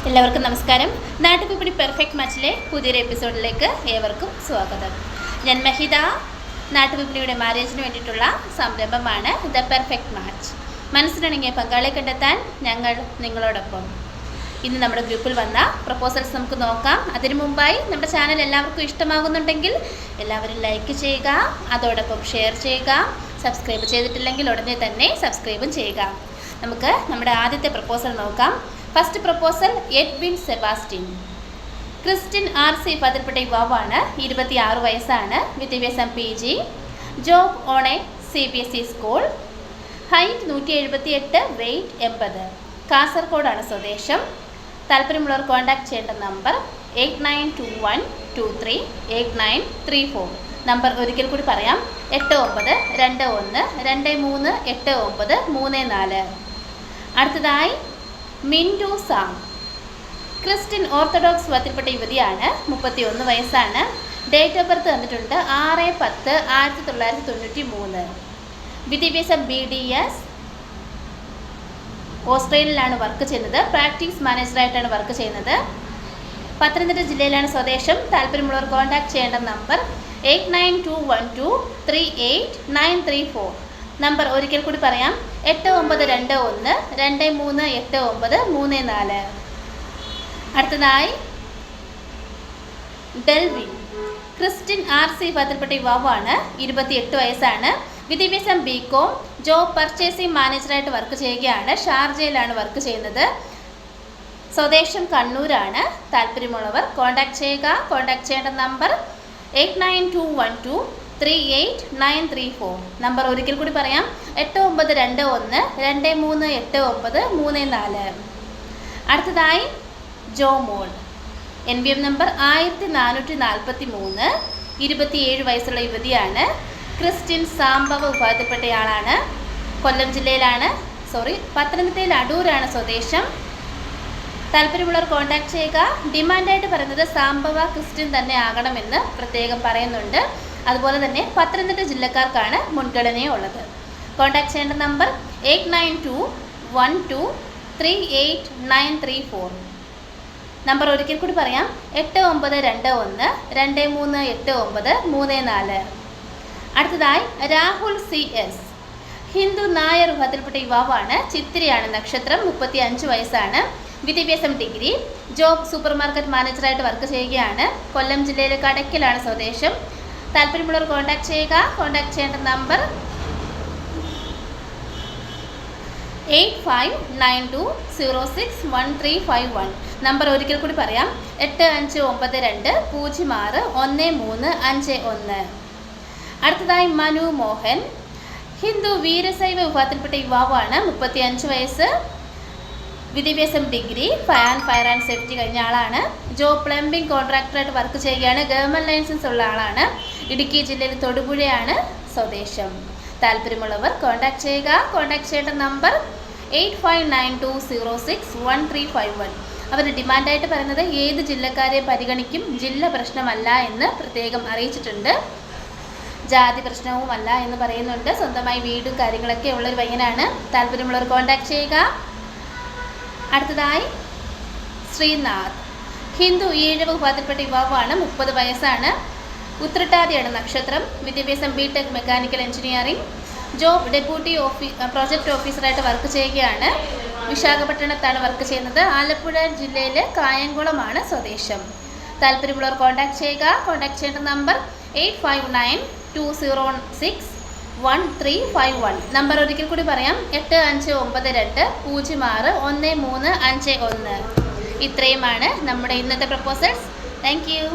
എല്ലാവർക്കും നമസ്കാരം. നാട്ടുപിപ്പിടി പെർഫെക്റ്റ് മാച്ചിലെ പുതിയൊരു എപ്പിസോഡിലേക്ക് ഏവർക്കും സ്വാഗതം. ഞാൻ മഹിത. നാട്ടുപിപ്പിടിയുടെ മാരേജിന് വേണ്ടിയിട്ടുള്ള സംരംഭമാണ് ദ പെർഫെക്റ്റ് മാച്ച്. മനസ്സിനിണങ്ങിയ പങ്കാളിയെ കണ്ടെത്താൻ ഞങ്ങൾ നിങ്ങളോടൊപ്പം. ഇന്ന് നമ്മുടെ ഗ്രൂപ്പിൽ വന്ന പ്രപ്പോസൽസ് നമുക്ക് നോക്കാം. അതിനു മുമ്പായി നമ്മുടെ ചാനൽ എല്ലാവർക്കും ഇഷ്ടമാകുന്നുണ്ടെങ്കിൽ എല്ലാവരും ലൈക്ക് ചെയ്യുക, അതോടൊപ്പം ഷെയർ ചെയ്യുക. സബ്സ്ക്രൈബ് ചെയ്തിട്ടില്ലെങ്കിൽ ഉടനെ തന്നെ സബ്സ്ക്രൈബും ചെയ്യുക. നമുക്ക് നമ്മുടെ ആദ്യത്തെ പ്രപ്പോസൽ നോക്കാം. First proposal Edwin Sebastian. Christian RC പതിൽപ്പെട്ട യുവാവാണ്. 26 വയസ്സാണ്. വിദ്യാഭ്യാസം PG. Job on a CBSE school. Height 178, weight 80. കാസർഗോഡാണ് സ്വദേശം. താല്പര്യമുള്ളവർ കോൺടാക്ട് ചെയ്യേണ്ട നമ്പർ 8921238934. നമ്പർ ഒരിക്കൽ കൂടി പറയാം: 8921238934. അടുത്തതായി മിൻഡു സാം. ക്രിസ്ത്യൻ ഓർത്തഡോക്സ് മതത്തിൽപ്പെട്ട യുവതിയാണ്. 31 വയസ്സാണ്. ഡേറ്റ് ഓഫ് ബർത്ത് തന്നിട്ടുണ്ട് 6/10/1993. വിദ്യാഭ്യാസം BDS. ഓസ്ട്രേലിയയിലാണ് വർക്ക് ചെയ്യുന്നത്. പ്രാക്ടീസ് മാനേജറായിട്ടാണ് വർക്ക് ചെയ്യുന്നത്. പത്തനംതിട്ട ജില്ലയിലാണ് സ്വദേശം. താല്പര്യമുള്ളവർ കോൺടാക്ട് ചെയ്യേണ്ട നമ്പർ 8921238934. നമ്പർ ഒരിക്കൽ കൂടി പറയാം: 8921238934. അടുത്തതായി ഡെൽവിൻ. ക്രിസ്ത്യൻ RC പതിൽപ്പെട്ട യുവാവാണ്. 28 വയസ്സാണ്. വിദ്യാഭ്യാസം BCom. ജോബ് പർച്ചേസിംഗ് മാനേജറായിട്ട് വർക്ക് ചെയ്യുകയാണ്. ഷാർജയിലാണ് വർക്ക് ചെയ്യുന്നത്. സ്വദേശം കണ്ണൂരാണ്. താല്പര്യമുള്ളവർ കോൺടാക്ട് ചെയ്യുക. കോൺടാക്ട് ചെയ്യേണ്ട നമ്പർ 8921238934. നമ്പർ ഒരിക്കൽ കൂടി പറയാം: 8921238934. അടുത്തതായി ജോമോൾ. NBM number 1443. 27 വയസ്സുള്ള യുവതിയാണ്. ക്രിസ്ത്യൻ സാംബവ വിഭാഗത്തിൽപ്പെട്ടയാളാണ്. കൊല്ലം ജില്ലയിലാണ് പത്തനംതിട്ടയിൽ അടൂരാണ് സ്വദേശം. താല്പര്യമുള്ളവർ കോൺടാക്ട് ചെയ്യുക. ഡിമാൻഡായിട്ട് പറയുന്നത് സാംബവ ക്രിസ്ത്യൻ തന്നെ ആകണമെന്ന് പ്രത്യേകം പറയുന്നുണ്ട്. അതുപോലെ തന്നെ പത്തനംതിട്ട ജില്ലക്കാർക്കാണ് മുൻഗണനയുള്ളത്. കോൺടാക്ട് ചെയ്യേണ്ട നമ്പർ 8921238934. നമ്പർ ഒരിക്കൽ കൂടി പറയാം: 8921238934. അടുത്തതായി രാഹുൽ CS. ഹിന്ദു നായർ വിഭാഗത്തിൽപ്പെട്ട യുവാവാണ്. ചിത്തിരയാണ് നക്ഷത്രം. 35 വയസ്സാണ്. വിദ്യാഭ്യാസം ഡിഗ്രി. ജോബ് സൂപ്പർ മാർക്കറ്റ് മാനേജറായിട്ട് വർക്ക് ചെയ്യുകയാണ്. കൊല്ലം ജില്ലയിലെ കടയ്ക്കലാണ് സ്വദേശം. താല്പര്യമുള്ളവർ കോൺടാക്ട് ചെയ്യുക. കോൺടാക്ട് ചെയ്യേണ്ട നമ്പർ 8592061351. നമ്പർ ഒരിക്കൽ കൂടി പറയാം: 8592061351. അടുത്തതായി മനു മോഹൻ. ഹിന്ദു വീരശൈവ വിഭാഗത്തിൽപ്പെട്ട യുവാവാണ്. 35 വയസ്സ്. വിദ്യാഭ്യാസം ഡിഗ്രി. ഫയർ ആൻഡ് സേഫ്റ്റി കഴിഞ്ഞ ആളാണ്. ജോബ് പ്ലംബിംഗ് കോൺട്രാക്ടറായിട്ട് വർക്ക് ചെയ്യുകയാണ്. ഗവൺമെൻറ് ലൈസൻസ് ഉള്ള ആളാണ്. ഇടുക്കി ജില്ലയിൽ തൊടുപുഴയാണ് സ്വദേശം. താല്പര്യമുള്ളവർ കോൺടാക്ട് ചെയ്യുക. കോൺടാക്ട് ചെയ്യേണ്ട നമ്പർ 8592061351. അവർ ഡിമാൻഡായിട്ട് പറയുന്നത് ഏത് ജില്ലക്കാരെ പരിഗണിക്കും, ജില്ല പ്രശ്നമല്ല എന്ന് പ്രത്യേകം അറിയിച്ചിട്ടുണ്ട്. ജാതി പ്രശ്നവുമല്ല എന്ന് പറയുന്നുണ്ട്. സ്വന്തമായി വീടും കാര്യങ്ങളൊക്കെ ഉള്ളൊരു പയ്യനാണ്. താല്പര്യമുള്ളവർ കോൺടാക്ട് ചെയ്യുക. അടുത്തതായി ശ്രീനാഥ്. ഹിന്ദു ഈഴവ വിഭാഗത്തിൽപ്പെട്ട യുവാവാണ്. 30 വയസ്സാണ്. ഉത്രട്ടാതിയാണ് നക്ഷത്രം. വിദ്യാഭ്യാസം BTech mechanical engineering. Job deputy project ഓഫീസറായിട്ട് വർക്ക് ചെയ്യുകയാണ്. വിശാഖപട്ടണത്താണ് വർക്ക് ചെയ്യുന്നത്. ആലപ്പുഴ ജില്ലയിലെ കായംകുളമാണ് സ്വദേശം. താല്പര്യമുള്ളവർ കോൺടാക്ട് ചെയ്യുക. കോൺടാക്ട് ചെയ്യേണ്ട നമ്പർ 8592061351. നമ്പർ ഒരിക്കൽ കൂടി പറയാം: 8592061351. ഇത്രയുമാണ് നമ്മുടെ ഇന്നത്തെ പ്രപ്പോസൽസ്. Thank you.